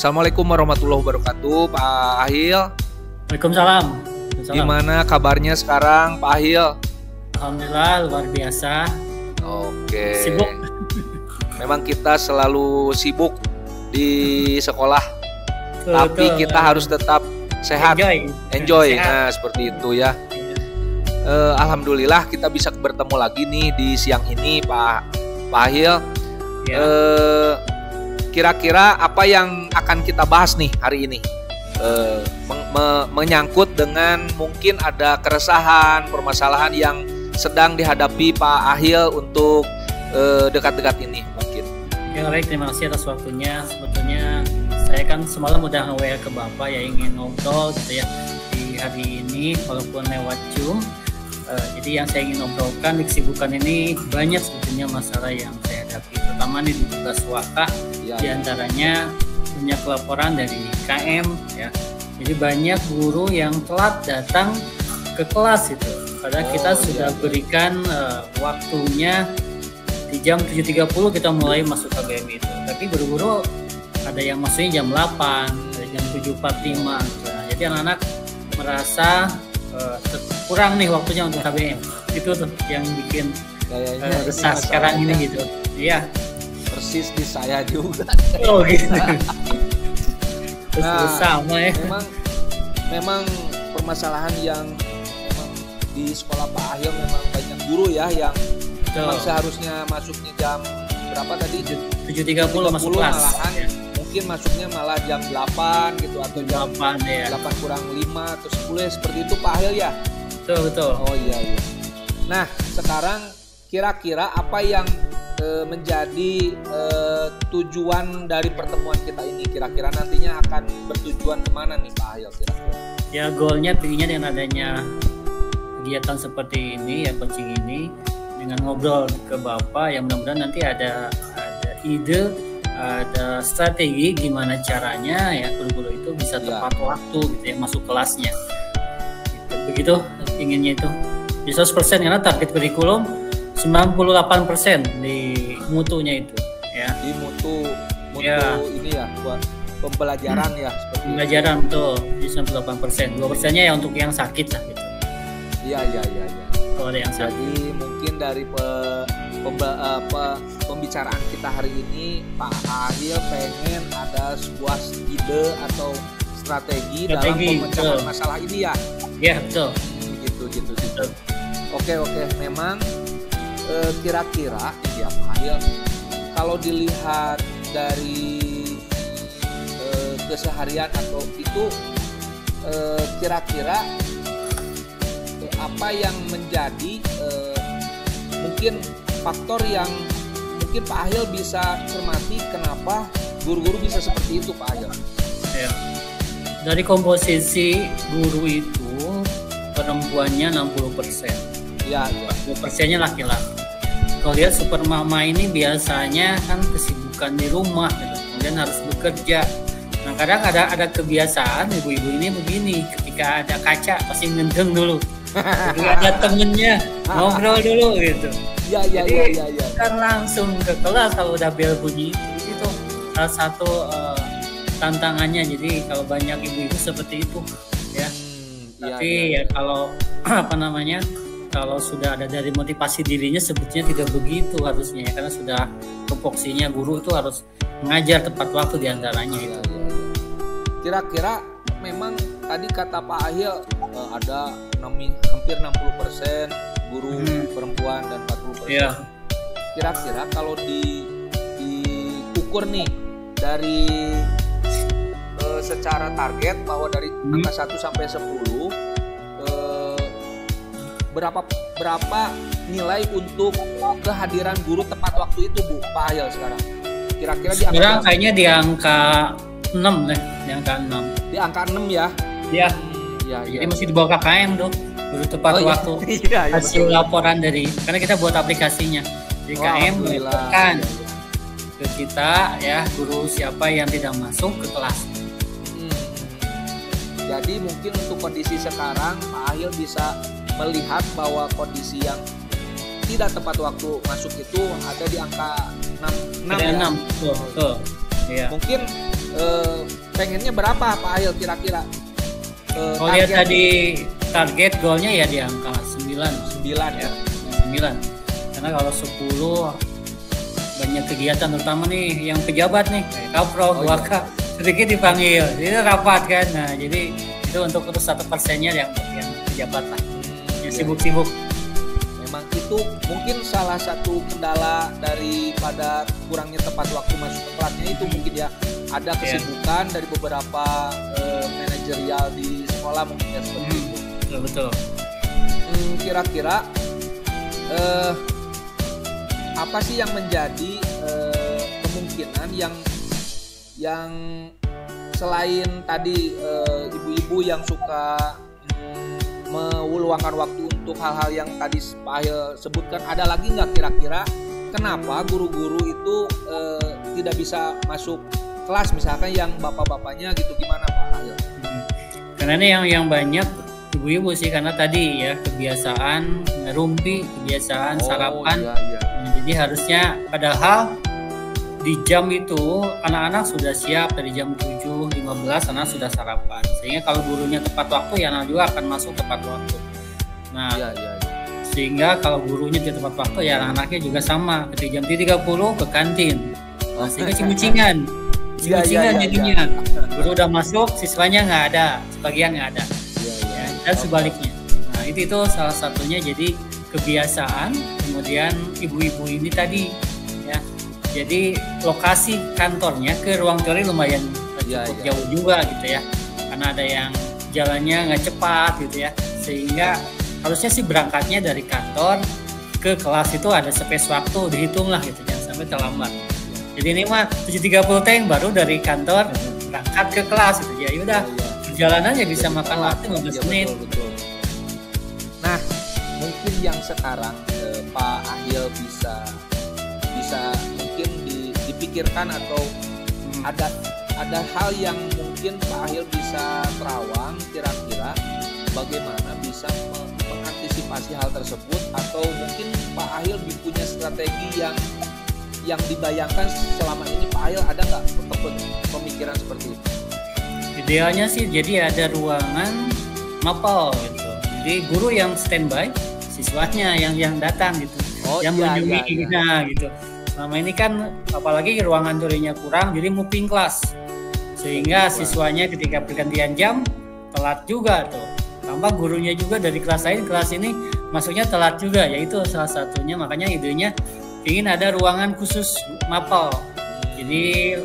Assalamualaikum warahmatullahi wabarakatuh, Pak Ahil. Waalaikumsalam. Gimana kabarnya sekarang, Pak Ahil? Alhamdulillah luar biasa. Oke. Sibuk. Memang kita selalu sibuk di sekolah, tapi kita harus tetap sehat, enjoy. Sehat. Nah, seperti itu ya. Alhamdulillah kita bisa bertemu lagi nih di siang ini, Pak Ahil. Ya. Kira-kira apa yang akan kita bahas nih hari ini? Menyangkut dengan mungkin ada keresahan, permasalahan yang sedang dihadapi Pak Ahil untuk dekat-dekat ini mungkin. Ya baik, terima kasih atas waktunya. Sebetulnya saya kan semalam udah nge-WA ke Bapak ya, ingin ngobrol gitu ya di hari ini walaupun lewat Zoom. Jadi yang saya ingin ngobrolkan di kesibukan ini banyak sebetulnya masalah yang saya hadapi, terutama di tugas waka ya. Di antaranya banyak laporan dari KM ya. Jadi banyak guru yang telat datang ke kelas itu. Padahal kita sudah berikan waktunya di jam 7.30 kita mulai masuk KBM itu. Tapi guru-guru ada yang masuknya jam 8, ada jam 7.45. Nah, jadi anak-anak merasa kurang nih waktunya untuk KBM. Itu tuh yang bikin resah sekarang ini gitu. Iya. Persis di saya juga. Oh gitu. Nah, sama ya. Memang permasalahan yang memang di sekolah Pak Ahil memang banyak guru ya yang memang seharusnya masuknya jam berapa tadi? 7.30 masuk kelas. Malahan mungkin masuknya malah jam 8 gitu atau jam 8 ya. 8 kurang 5 atau 10 seperti itu Pak Ahil ya? Betul. Oh iya. Nah, sekarang kira-kira apa yang menjadi tujuan dari pertemuan kita ini? Kira-kira nantinya akan bertujuan kemana nih Pak Ahil kira-kira? Ya goalnya pinginnya dengan adanya kegiatan seperti ini ya, coaching ini, dengan ngobrol ke Bapak yang mudah-mudahan nanti ada ide, ada strategi gimana caranya ya guru-guru itu bisa tepat waktu gitu ya masuk kelasnya. Begitu inginnya itu. Di 100% karena target kurikulum 98% di mutunya itu ya. Di mutu ya. Ini ya buat pembelajaran ya seperti pembelajaran tuh di 98%. 2%-nya ya untuk yang sakit lah gitu. Iya. Kalau ada yang sakit. Jadi mungkin dari pembicaraan kita hari ini Pak Ahil pengen ada sebuah ide atau strategi dalam pemecahan masalah ini ya. Iya betul. Gitu. Oke. Memang kira-kira ya Pak Ahil, kalau dilihat dari keseharian atau itu kira-kira apa yang menjadi mungkin faktor yang mungkin Pak Ahil bisa cermati kenapa guru-guru bisa seperti itu Pak Ahil? Ya. Dari komposisi guru itu perempuannya 60%. Ya. 20%-nya laki-laki. Kalau lihat super mama ini biasanya kan kesibukan di rumah gitu, kemudian harus bekerja. Nah kadang ada kebiasaan ibu-ibu ini begini, ketika ada kaca pasti ngendeng dulu. Ketika ada temennya ngobrol dulu gitu. Jadi kan langsung ke kelas kalau udah bel bunyi itu salah satu tantangannya. Jadi kalau banyak ibu-ibu seperti itu ya. Tapi ya kalau kalau sudah ada dari motivasi dirinya sebetulnya tidak begitu harusnya ya, karena sudah tupoksinya guru itu harus mengajar tepat waktu diantaranya itu. Kira-kira memang tadi kata Pak Ahil ada hampir 60% guru perempuan dan 40%. Ya. Kira-kira kalau diukur nih dari secara target bahwa dari angka 1 sampai 10 berapa nilai untuk kehadiran guru tepat waktu itu Bu Pak Ahil sekarang? Kira-kira di sekarang kayaknya di angka 6 deh, di angka 6. Di angka 6 ya? Iya. Jadi masih di bawah KKM tuh, guru tepat waktu. Hasil laporan dari, karena kita buat aplikasinya. Di KM melaporkan ke kita ya guru siapa yang tidak masuk ke kelas. Jadi mungkin untuk kondisi sekarang Pak Ahil bisa melihat bahwa kondisi yang tidak tepat waktu masuk itu ada di angka 6 ya. 6. Betul. Mungkin pengennya berapa Pak Ahil kira-kira? Kalau lihat tadi target goalnya ya di angka 9 ya. 9. Karena kalau 10 banyak kegiatan, terutama nih yang pejabat nih kayak Kapro, Waka sedikit dipanggil, jadi rapat kan. Nah jadi itu untuk terus 1%-nya yang pejabat lah, yang sibuk-sibuk. Memang itu mungkin salah satu kendala daripada kurangnya tepat waktu masuk ke kelasnya itu mungkin ya, ada kesibukan dari beberapa manajerial di sekolah mungkin ya seperti itu. Betul. Kira-kira apa sih yang menjadi kemungkinan yang selain tadi ibu-ibu yang suka meluangkan waktu untuk hal-hal yang tadi Pak Ahil sebutkan, ada lagi nggak kira-kira kenapa guru-guru itu tidak bisa masuk kelas, misalkan yang bapak-bapaknya gitu, gimana Pak Ahil? Karena ini yang banyak ibu-ibu sih, karena tadi ya kebiasaan ngerumpi, kebiasaan sarapan. Jadi harusnya padahal di jam itu anak-anak sudah siap dari jam 7.15 anak sudah sarapan, sehingga kalau gurunya tepat waktu ya anak juga akan masuk tepat waktu. Nah sehingga kalau gurunya tidak tepat waktu ya anak-anaknya juga sama, ketika jam 3.30 ke kantin. Nah, sehingga cimicing-cimingan jadinya. Guru udah masuk, siswanya nggak ada, sebagian nggak ada. Dan sebaliknya. Nah itu salah satunya, jadi kebiasaan. Kemudian ibu-ibu ini tadi ya, jadi lokasi kantornya ke ruang teori lumayan cukup jauh juga gitu ya, karena ada yang jalannya nggak cepat gitu ya, sehingga harusnya sih berangkatnya dari kantor ke kelas itu ada space waktu, dihitung lah gitu, jangan sampai terlambat. Jadi ini mah 7.30 tank baru dari kantor berangkat ke kelas gitu ya, udah perjalanannya bisa makan waktu 15 menit. Betul. Nah mungkin yang sekarang Pak Ahil bisa mungkin dipikirkan atau ada hal yang mungkin Pak Ahil bisa terawang, kira-kira bagaimana bisa mengantisipasi hal tersebut, atau mungkin Pak Ahil punya strategi yang dibayangkan selama ini Pak Ahil, ada nggak pemikiran seperti itu? Idealnya sih jadi ada ruangan mapel gitu, jadi guru yang standby, siswanya yang datang gitu, yang mengunjungi gitu. Selama ini kan apalagi ruangan teorinya kurang, jadi moving class, sehingga siswanya ketika pergantian jam telat juga tuh. Tambah gurunya juga dari kelas lain kelas ini masuknya telat juga, yaitu salah satunya. Makanya idenya ingin ada ruangan khusus mapel. Jadi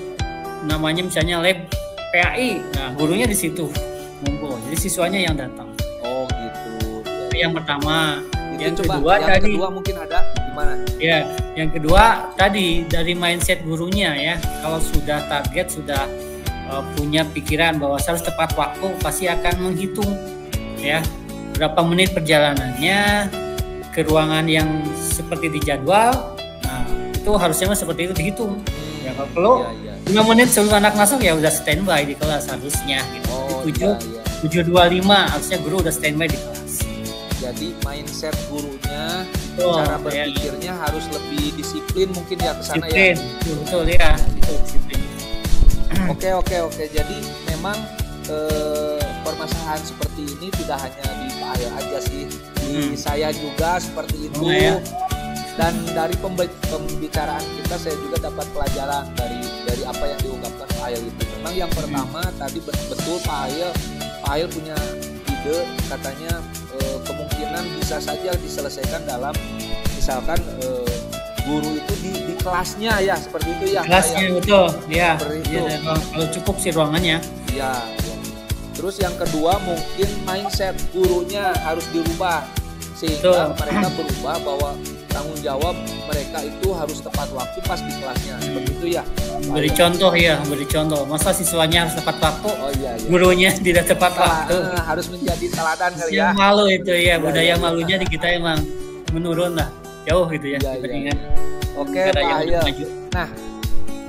namanya misalnya lab PAI. Nah, gurunya di situ ngumpul. Jadi siswanya yang datang. Oh, gitu. Itu yang pertama. Yang kedua mungkin ada gimana? Ya, yang kedua tadi dari mindset gurunya ya. Kalau sudah target, sudah punya pikiran bahwa harus tepat waktu, pasti akan menghitung ya berapa menit perjalanannya ke ruangan yang seperti dijadwal. Nah, itu harusnya seperti itu dihitung. Ya kalau perlu 5 menit sebelum anak masuk ya udah standby di kelas harusnya gitu. 7.25 harusnya guru udah standby di kelas. Jadi mindset gurunya, cara berpikirnya harus lebih disiplin mungkin ya ke sana ya. Betul ya. Disiplin. Oke. Jadi memang permasalahan seperti ini tidak hanya di Pak Ahil aja sih, di saya juga seperti itu. Dan dari pembicaraan kita saya juga dapat pelajaran dari apa yang diungkapkan Pak Ahil itu. Memang yang pertama tadi betul Pak Ahil punya ide, katanya kemungkinan bisa saja diselesaikan dalam misalkan guru itu di kelasnya ya, seperti itu ya. Kelasnya betul ya. Kalau cukup sih ruangannya. Ya. Terus yang kedua mungkin mindset gurunya harus dirubah sehingga mereka berubah bahwa tanggung jawab mereka itu harus tepat waktu pas di kelasnya, seperti itu ya. Beri contoh. Masa siswanya harus tepat waktu, gurunya tidak tepat waktu. Harus menjadi teladan kali ya. Malu itu ya, budaya malunya di kita emang menurun lah, jauh gitu ya. Oke Pak Ahil. Nah,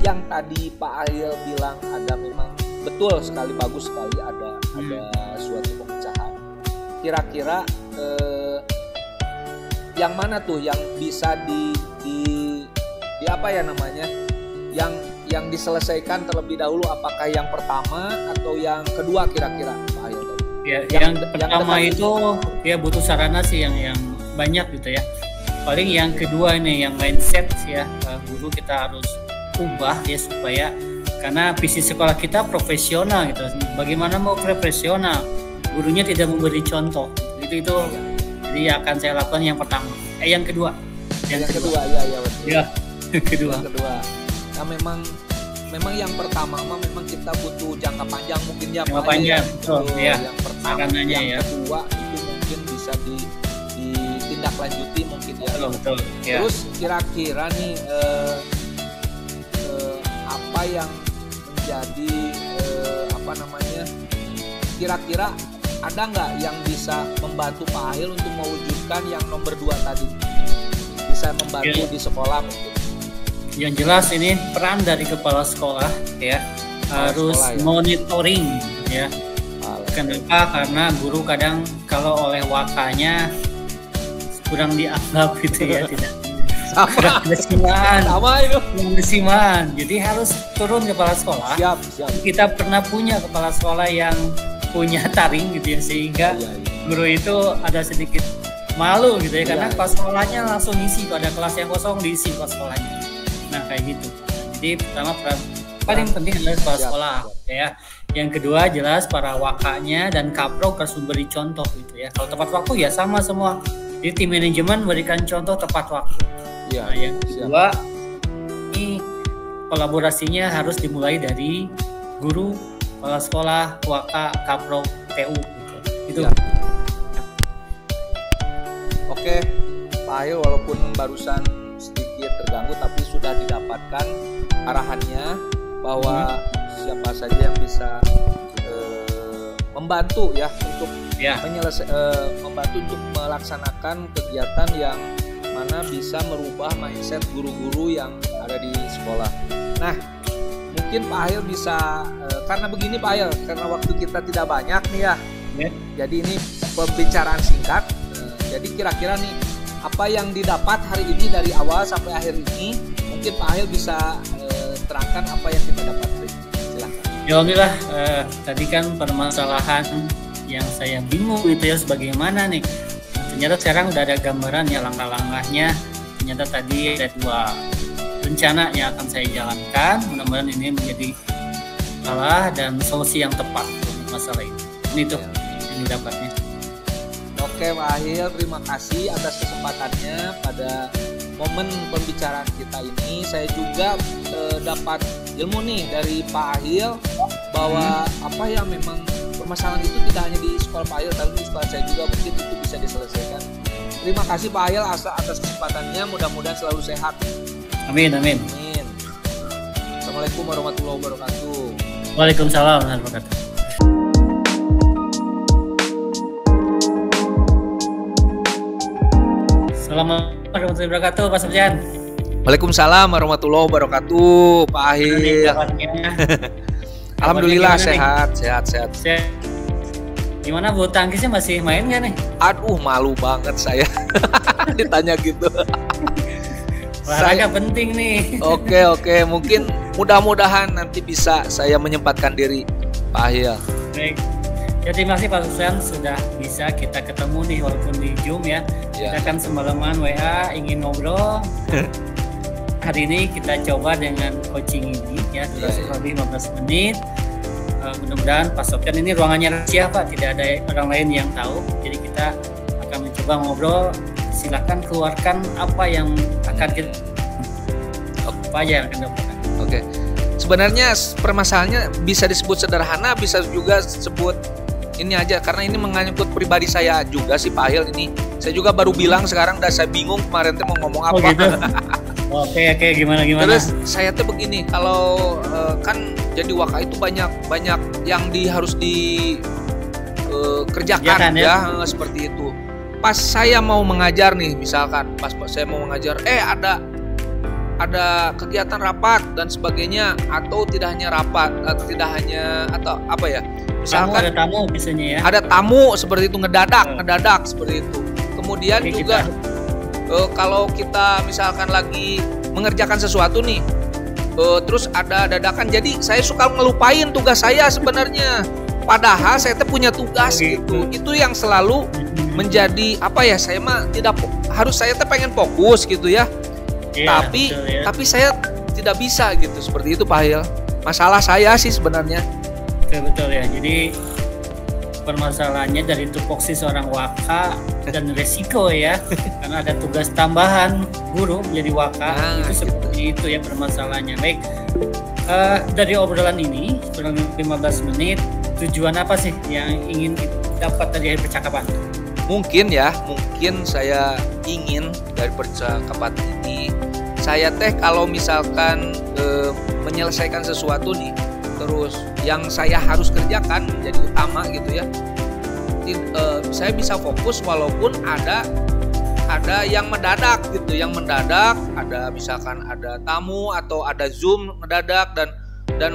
yang tadi Pak Ahil bilang ada memang betul sekali, bagus sekali ada suatu pemecahan. Kira-kira yang mana tuh yang bisa di apa ya namanya, yang diselesaikan terlebih dahulu, apakah yang pertama atau yang kedua kira-kira Pak Hayil? Ya, yang pertama itu ya butuh sarana sih yang banyak gitu ya. Paling yang kedua ini yang mindset ya, guru kita harus ubah ya supaya, karena visi sekolah kita profesional gitu. Bagaimana mau profesional? Gurunya tidak memberi contoh. Itu jadi akan saya lakukan yang pertama. Yang kedua. Yang kedua ya betul. Ya, kedua. Yang kedua. Nah memang yang pertama memang kita butuh jangka panjang mungkin ya Pak. Panjang. Ya. Yang pertama, yang kedua itu mungkin bisa ditindaklanjuti mungkin ya. Betul. Ya. Terus kira-kira nih apa yang menjadi kira-kira ada nggak yang bisa membantu Pak Hayil untuk mewujudkan yang nomor 2 tadi, bisa membantu di sekolah mungkin? Yang jelas ini peran dari kepala sekolah ya, harus monitoring ya. Kenapa? Karena guru kadang kalau oleh wakanya kurang dianggap gitu ya, tidak sama itu desiman. Jadi harus turun kepala sekolah. Siap. Kita pernah punya kepala sekolah yang punya taring gitu ya, sehingga guru itu ada sedikit malu gitu ya, karena kelas sekolahnya langsung isi, pada kelas yang kosong diisi kelas sekolahnya. Nah kayak gitu. Jadi pertama paling penting adalah kepala sekolah ya. Yang kedua jelas para wakanya dan kaprok harus memberi contoh gitu ya. Kalau tepat waktu ya sama semua. Jadi tim manajemen memberikan contoh tepat waktu. Nah, yang kedua ini kolaborasinya harus dimulai dari guru, kepala sekolah, waka, kaprok, TU gitu. Itu. Ya. Oke, Pak Hayil, walaupun barusan sedikit terganggu tapi sudah didapatkan arahannya bahwa siapa saja yang bisa membantu ya untuk membantu untuk melaksanakan kegiatan yang mana bisa merubah mindset guru-guru yang ada di sekolah. Nah, mungkin Pak Hayil bisa karena begini Pak Hayil, karena waktu kita tidak banyak nih ya. Jadi ini pembicaraan singkat. Jadi kira-kira nih apa yang didapat hari ini dari awal sampai akhir ini, mungkin Pak Hayil bisa terangkan apa yang kita dapat hari ini. Silakan. Ya alhamdulillah, tadi kan permasalahan yang saya bingung itu ya sebagaimana nih. Ternyata sekarang udah ada gambaran ya langkah-langkahnya. Ternyata tadi ada 2 rencana yang akan saya jalankan. Mudah-mudahan ini menjadi salah dan solusi yang tepat untuk masalah ini. Ini tuh yang didapatnya. Oke Pak Hayil, terima kasih atas kesempatannya pada momen pembicaraan kita ini. Saya juga dapat ilmu nih dari Pak Hayil bahwa apa ya, memang permasalahan itu tidak hanya di sekolah Pak Hayil, tapi di sekolah saya juga mungkin itu bisa diselesaikan. Terima kasih Pak Hayil atas kesempatannya, mudah-mudahan selalu sehat. Amin. Assalamualaikum warahmatullahi wabarakatuh. Waalaikumsalam warahmatullahi wabarakatuh. Assalamualaikum warahmatullahi wabarakatuh, Pak Sofyan. Waalaikumsalam warahmatullahi wabarakatuh, Pak Hayil. Alhamdulillah sehat. Gimana bulu tangkisnya, masih main nggak nih? Aduh, malu banget saya ditanya gitu. Olahraga penting nih. Oke, mungkin mudah-mudahan nanti bisa saya menyempatkan diri, Pak Hayil. Baik. Ya, terima kasih Pak Sofyan sudah bisa kita ketemu nih walaupun di Zoom ya. Kita kan semalaman WA ingin ngobrol. Hari ini kita coba dengan coaching ini ya, durasi lebih 15 menit. Mudah-mudahan Pak Sofyan, ini ruangannya rahasia Pak, tidak ada orang lain yang tahu. Jadi kita akan mencoba ngobrol. Silakan keluarkan apa yang akan kita apa aja yang akan dapatkan. Oke. Sebenarnya permasalahannya bisa disebut sederhana, bisa juga disebut ini aja, karena ini menyangkut pribadi saya juga sih Pak Hayil ini. Saya juga baru bilang sekarang, dan saya bingung kemarin tuh mau ngomong apa. Gitu. Oke, gimana? Terus saya tuh begini, kalau kan jadi waka itu banyak yang harus dikerjakan ya, seperti itu. Pas saya mau mengajar nih, misalkan pas saya mau mengajar, ada kegiatan rapat dan sebagainya, atau tidak hanya rapat, atau apa ya? Misalkan ada tamu biasanya ya. Ada tamu seperti itu, ngedadak seperti itu. Kemudian juga kalau kita misalkan lagi mengerjakan sesuatu nih, terus ada dadakan. Jadi saya suka ngelupain tugas saya sebenarnya. Padahal saya tuh punya tugas gitu. Itu yang selalu menjadi apa ya? Saya mah tidak harus, saya tuh pengen fokus gitu ya. Tapi betul, ya. tapi saya tidak bisa gitu. Seperti itu Pak Hil. Masalah saya sih sebenarnya. Betul ya. Jadi permasalahannya dari tupoksi seorang waka dan resiko ya, karena ada tugas tambahan guru menjadi waka. Itu seperti itu ya permasalahannya. Baik, dari obrolan ini kurang 15 menit, tujuan apa sih yang ingin dapat dari percakapan? Mungkin saya ingin dari percakapan ini, saya kalau misalkan menyelesaikan sesuatu nih, terus yang saya harus kerjakan menjadi utama gitu ya, saya bisa fokus walaupun ada yang mendadak gitu, ada misalkan ada tamu atau ada Zoom mendadak dan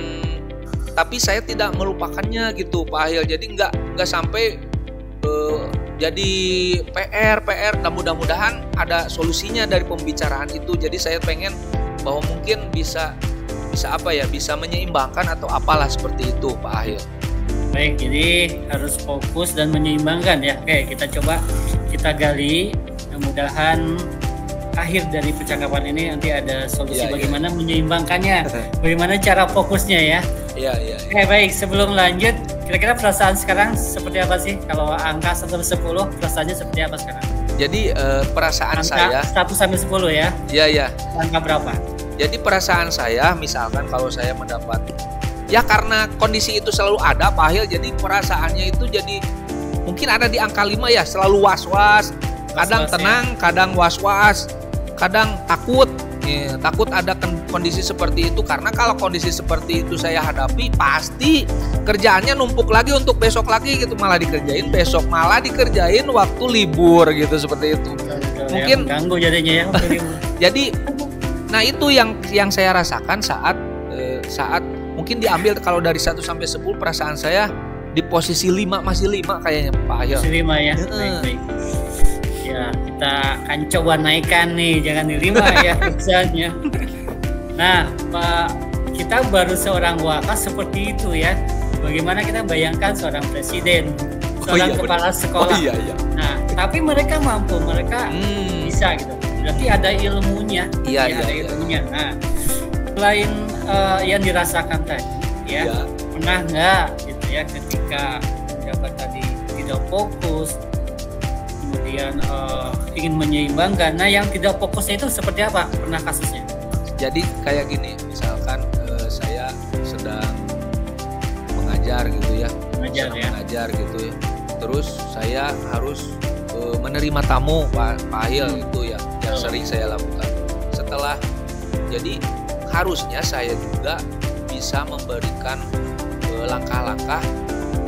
tapi saya tidak melupakannya gitu Pak Hil. Jadi nggak sampai jadi PR dan mudah-mudahan ada solusinya dari pembicaraan itu. Jadi saya pengen bahwa mungkin bisa menyeimbangkan atau apalah seperti itu Pak Ahil. Baik, jadi harus fokus dan menyeimbangkan ya. Oke, kita gali, mudah-mudahan akhir dari percakapan ini nanti ada solusi bagaimana menyeimbangkannya, bagaimana cara fokusnya ya. Iya. Oke, baik, sebelum lanjut, kira-kira perasaan sekarang seperti apa sih? Kalau angka 1 sampai 10, perasaannya seperti apa sekarang? Jadi perasaan angka saya 1 sampai 10 ya. Iya. Angka berapa? Jadi perasaan saya, misalkan kalau saya mendapat, ya karena kondisi itu selalu ada Pak Ahil, jadi perasaannya itu jadi mungkin ada di angka 5 ya, selalu was-was, kadang tenang, kadang was-was, kadang takut. Takut ada kondisi seperti itu, karena kalau kondisi seperti itu saya hadapi, pasti kerjaannya numpuk lagi untuk besok lagi gitu, malah dikerjain besok, malah dikerjain waktu libur gitu, seperti itu. Mungkin ganggu jadinya ya. Jadi nah itu yang saya rasakan saat mungkin diambil kalau dari 1 sampai 10, perasaan saya di posisi 5, masih 5 kayaknya Pak Ahil. Masih 5 ya. Baik. Ya, kita akan coba naikkan nih, jangan di 5 ya misalnya. Nah, Pak, kita baru seorang waka seperti itu ya. Bagaimana kita bayangkan seorang presiden, seorang kepala sekolah. Nah, tapi mereka mampu, mereka bisa gitu. Berarti ada ilmunya. Ada ilmunya. Nah, selain yang dirasakan tadi, ya, pernah nggak gitu ya ketika menjabat tadi tidak fokus, kemudian ingin menyeimbangkan. Nah, yang tidak fokusnya itu seperti apa? Pernah kasusnya? Jadi kayak gini, misalkan saya sedang mengajar gitu ya, mengajar gitu ya. Terus saya harus menerima tamu Pak Ahil itu ya, yang sering saya lakukan. Setelah, jadi harusnya saya juga bisa memberikan langkah-langkah,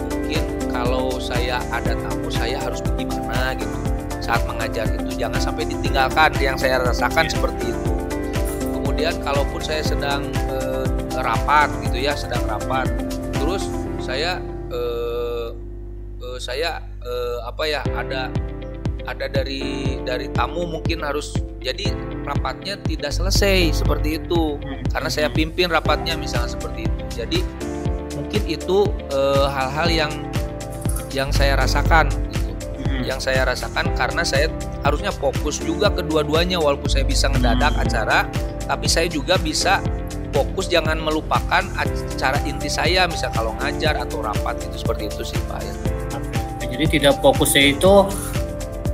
mungkin kalau saya ada tamu saya harus bagaimana gitu saat mengajar itu, jangan sampai ditinggalkan. Yang saya rasakan seperti itu. Kemudian kalaupun saya sedang rapat gitu ya, terus saya ada dari tamu mungkin harus, jadi rapatnya tidak selesai seperti itu karena saya pimpin rapatnya misalnya seperti itu. Jadi mungkin itu hal-hal yang saya rasakan gitu. Yang saya rasakan karena saya harusnya fokus juga kedua-duanya, walaupun saya bisa ngedadak acara, tapi saya juga bisa fokus, jangan melupakan acara inti saya, misal kalau ngajar atau rapat itu, seperti itu sih Pak ya. Jadi tidak fokusnya itu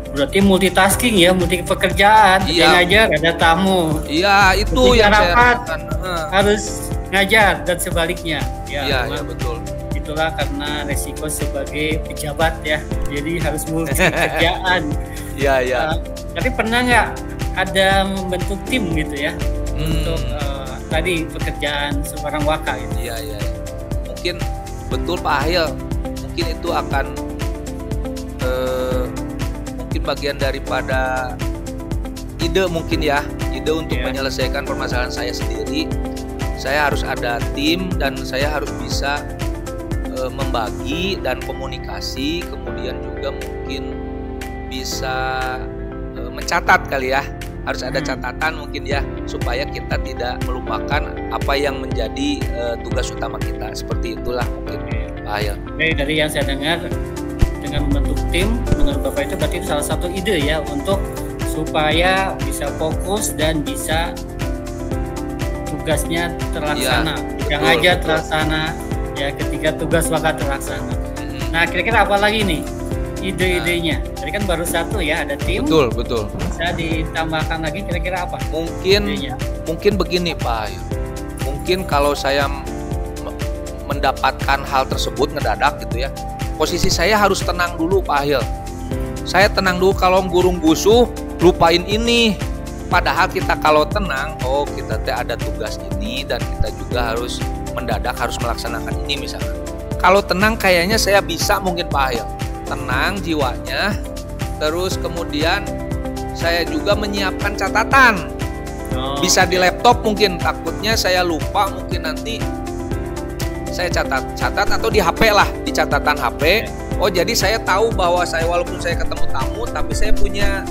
berarti multitasking ya, multi pekerjaan. Ngajar ada tamu. Iya, itu yang saya rasakan. Harus ngajar dan sebaliknya. Iya, betul. Itulah karena resiko sebagai pejabat ya. Jadi harus multi pekerjaan. Iya. Tapi pernah nggak ada membentuk tim gitu ya untuk tadi pekerjaan seorang waka gitu? Iya. Mungkin betul Pak Ahil. Mungkin itu akan mungkin bagian daripada ide mungkin ya, ide untuk menyelesaikan permasalahan saya sendiri. Saya harus ada tim dan saya harus bisa membagi dan komunikasi, kemudian juga mungkin bisa mencatat kali ya, harus ada catatan mungkin ya, supaya kita tidak melupakan apa yang menjadi tugas utama kita. Seperti itulah mungkin Pak Hayal. Dari yang saya dengar, dengan membentuk tim, menurut Bapak itu berarti salah satu ide ya untuk supaya bisa fokus dan bisa tugasnya terlaksana. Yang aja terlaksana ya, ketika tugas bakal terlaksana. Nah, kira-kira apa lagi nih ide-idenya? Tadi kan baru satu ya, ada tim. Betul. Bisa ditambahkan lagi kira-kira apa? Mungkin begini Pak Hayal. Mungkin kalau saya mendapatkan hal tersebut ngedadak gitu ya, posisi saya harus tenang dulu Pak Hayal. Saya tenang dulu, kalau gurung gusuh lupain ini. Padahal kita kalau tenang, oh kita ada tugas ini dan kita juga harus mendadak harus melaksanakan ini misalnya. Kalau tenang kayaknya saya bisa mungkin Pak Hayal. Tenang jiwanya. Terus kemudian saya juga menyiapkan catatan. Bisa di laptop mungkin, takutnya saya lupa, mungkin nanti saya catat atau di HP lah, di catatan HP. Oh jadi saya tahu bahwa saya walaupun saya ketemu tamu, tapi saya punya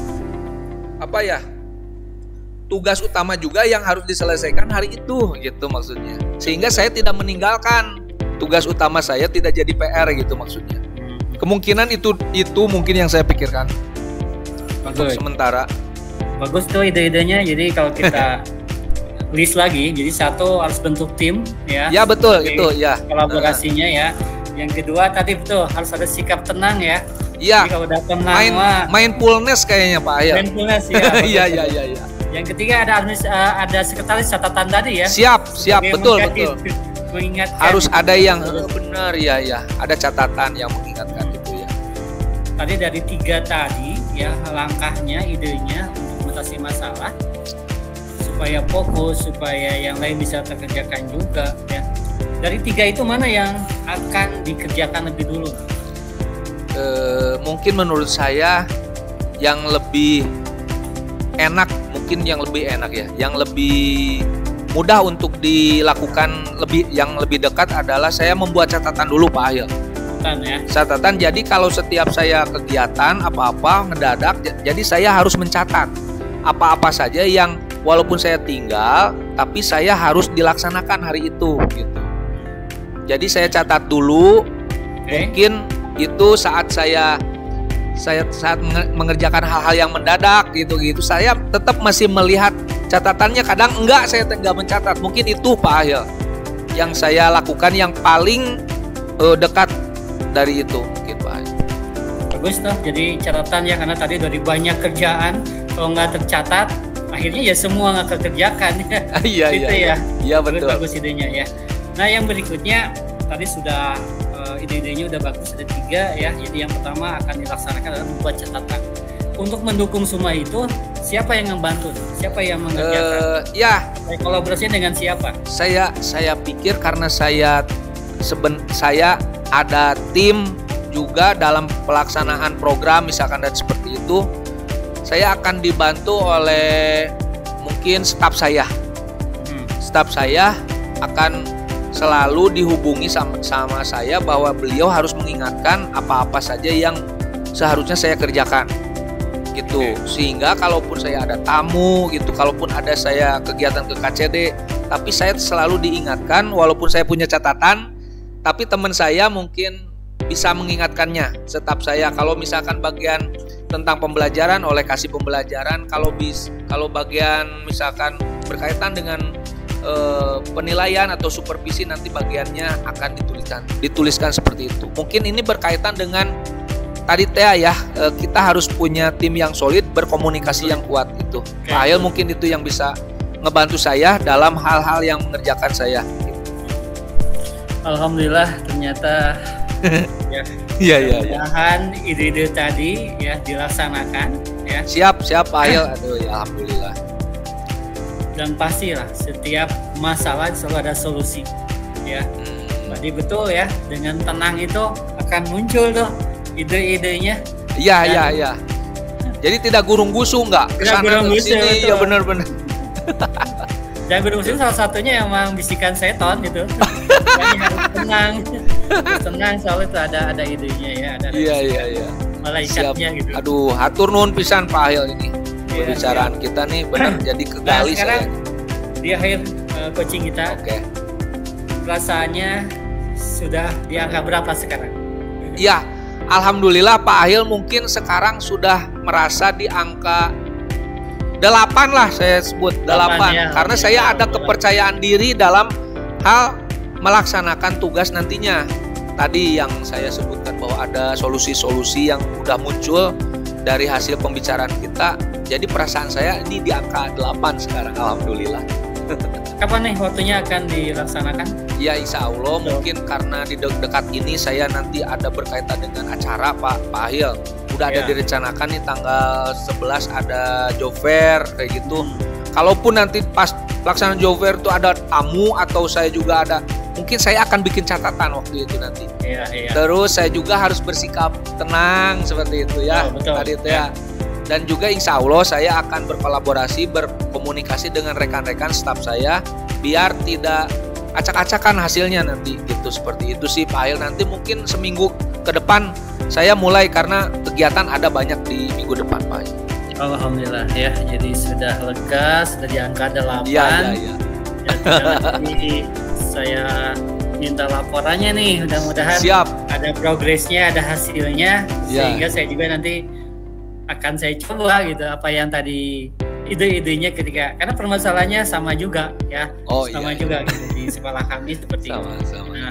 tugas utama juga yang harus diselesaikan hari itu, gitu maksudnya. Sehingga saya tidak meninggalkan tugas utama saya, tidak jadi PR gitu maksudnya. Kemungkinan itu mungkin yang saya pikirkan. Untuk sementara. Bagus tuh ide-idenya. Jadi kalau kita list lagi, jadi satu harus bentuk tim ya. Ya betul, itu ya. Kolaborasinya ya. Yang kedua tadi betul harus ada sikap tenang ya. Iya. Kalau udah tenang mindfulness kayaknya Pak Hayal. Mindfulness ya. Iya. Yang ketiga ada sekretaris catatan tadi ya. Siap, betul. Mengingatkan. Harus ada yang benar ya. Ada catatan yang mengingatkan itu ya. Tadi dari 3 tadi ya, langkahnya, idenya untuk mengatasi masalah supaya fokus, supaya yang lain bisa terkerjakan juga ya. Dari 3 itu mana yang akan dikerjakan lebih dulu? Mungkin menurut saya yang lebih enak, yang lebih mudah untuk dilakukan, yang lebih dekat adalah saya membuat catatan dulu Pak Hayal. Catatan, jadi kalau setiap saya kegiatan apa-apa ngedadak, jadi saya harus mencatat apa-apa saja yang walaupun saya tinggal, tapi saya harus dilaksanakan hari itu gitu. Jadi saya catat dulu. Mungkin itu saat saya mengerjakan hal-hal yang mendadak gitu, saya tetap masih melihat catatannya. Kadang saya enggak mencatat. Mungkin itu Pak Hayal yang saya lakukan yang paling dekat dari itu mungkin Pak Hayal. Bagus tuh, jadi catatan ya, karena tadi dari banyak kerjaan kalau nggak tercatat akhirnya ya semua nggak terkerjakan ya. Iya betul. Bagus idenya ya. Nah yang berikutnya tadi sudah ide-idenya udah bagus, ada 3 ya. Jadi yang pertama akan dilaksanakan adalah membuat catatan. Untuk mendukung semua itu, siapa yang membantu? Siapa yang mengerjakan? Kolaborasinya dengan siapa? Saya pikir karena saya ada tim juga dalam pelaksanaan program misalkan dan seperti itu, saya akan dibantu oleh mungkin staf saya. Staf saya akan selalu dihubungi sama saya bahwa beliau harus mengingatkan apa-apa saja yang seharusnya saya kerjakan gitu. Sehingga kalaupun saya ada tamu gitu, kalaupun ada saya kegiatan ke KCD, tapi saya selalu diingatkan walaupun saya punya catatan, tapi teman saya mungkin bisa mengingatkannya. Staf saya kalau misalkan bagian tentang pembelajaran oleh kasih pembelajaran, kalau bagian misalkan berkaitan dengan penilaian atau supervisi, nanti bagiannya akan dituliskan seperti itu. Mungkin ini berkaitan dengan tadi ya, kita harus punya tim yang solid, berkomunikasi yang kuat itu. Pak Hayal mungkin itu yang bisa ngebantu saya dalam hal-hal yang mengerjakan saya. Alhamdulillah ternyata mudah-mudahan ide-ide tadi ya dilaksanakan ya. Siap Pak Hayal. Aduh ya alhamdulillah. Dan pastilah setiap masalah selalu ada solusi ya. Jadi betul ya, dengan tenang itu akan muncul tuh ide-idenya. Iya. Jadi tidak gurung gusu enggak. Kesana ke sini ya benar-benar. Dan gurung gusu salah satunya yang membisikan setan gitu. Jadi harus tenang soalnya itu ada idenya ya. Iya. Malaikatnya gitu. Aduh, hatur nuhun pisan Pak Hayal ini. pembicaraan kita nih benar jadi kegali sekarang saya. di akhir coaching kita, Oke. perasaannya sudah di angka berapa sekarang? Iya, alhamdulillah Pak Ahil mungkin sekarang sudah merasa di angka 8 lah saya sebut 8 ya, karena saya ada kepercayaan diri dalam hal melaksanakan tugas nantinya. Tadi yang saya sebutkan bahwa ada solusi-solusi yang udah muncul dari hasil pembicaraan kita. Jadi perasaan saya ini di angka 8 sekarang, alhamdulillah. Kapan nih waktunya akan dilaksanakan? Ya insya Allah mungkin karena di dekat ini saya nanti ada berkaitan dengan acara Pak Ahil. Udah ada direncanakan nih tanggal 11 ada job fair kayak gitu. Kalaupun nanti pas pelaksanaan job fair itu ada tamu atau saya juga ada, mungkin saya akan bikin catatan waktu itu nanti. Iya. Terus saya juga harus bersikap tenang seperti itu ya. Betul. Tadi itu ya. Dan juga insya Allah saya akan berkolaborasi, berkomunikasi dengan rekan-rekan staf saya biar tidak acak-acakan hasilnya nanti gitu. Seperti itu sih Pak Ahil. Nanti mungkin seminggu ke depan saya mulai karena kegiatan ada banyak di minggu depan Pak Ahil. Alhamdulillah ya, jadi sudah lega, sudah di angka 8. Iya. Jadi saya minta laporannya nih, mudah-mudahan ada progresnya, ada hasilnya, sehingga saya juga nanti akan saya coba gitu apa yang tadi ide-idenya ketika, karena permasalahannya sama juga ya, juga gitu di sekolah kami seperti itu. Nah,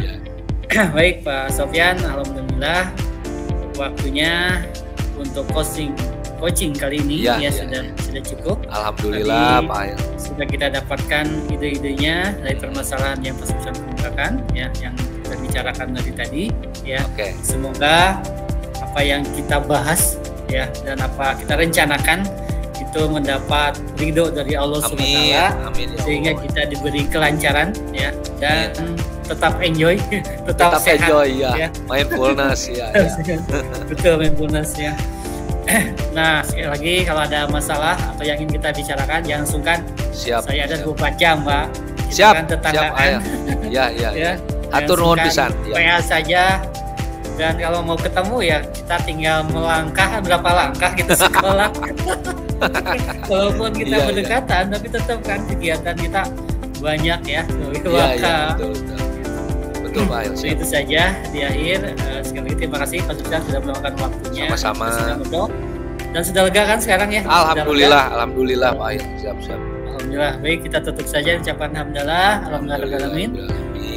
baik Pak Sofyan, alhamdulillah waktunya untuk coaching kali ini sudah cukup. Alhamdulillah Pak Ahil. Sudah kita dapatkan ide-idenya dari permasalahan yang Pak Sofyan kemukakan ya, yang kita bicarakan tadi ya. Semoga apa yang kita bahas ya dan apa kita rencanakan itu mendapat ridho dari Allah SWT, sehingga kita diberi kelancaran ya dan tetap enjoy, tetap sehat, enjoy ya. Mindfulness ya. Betul, mindfulness ya. Nah sekali lagi kalau ada masalah atau yang ingin kita bicarakan jangan sungkan. Saya ada 24 jam Pak. Siap. Tetanggaan. Ya. Atur nuhun pisan. PA saja. Dan kalau mau ketemu ya kita tinggal melangkah berapa langkah kita sekolah. Walaupun kita berdekatan, tapi tetap kan kegiatan kita banyak ya. Betul Pak Ahil. Itu saja di akhir. Sekali lagi terima kasih Pak Sofyan sudah meluangkan waktunya. Sama-sama. Dan sudah lega kan sekarang ya? Alhamdulillah Pak Ahil. Siap. Alhamdulillah. Baik, kita tutup saja ucapan alhamdulillah. Alhamdulillah.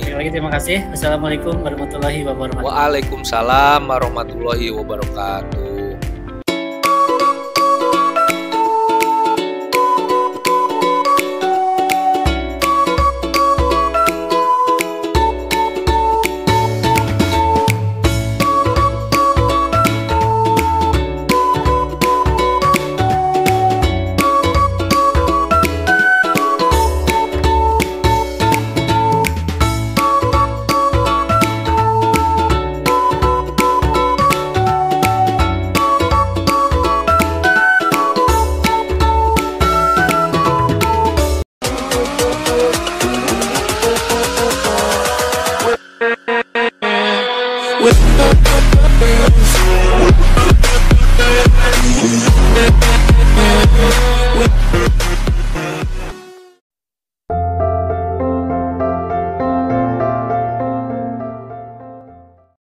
Sekali lagi terima kasih. Assalamualaikum warahmatullahi wabarakatuh. Waalaikumsalam warahmatullahi wabarakatuh.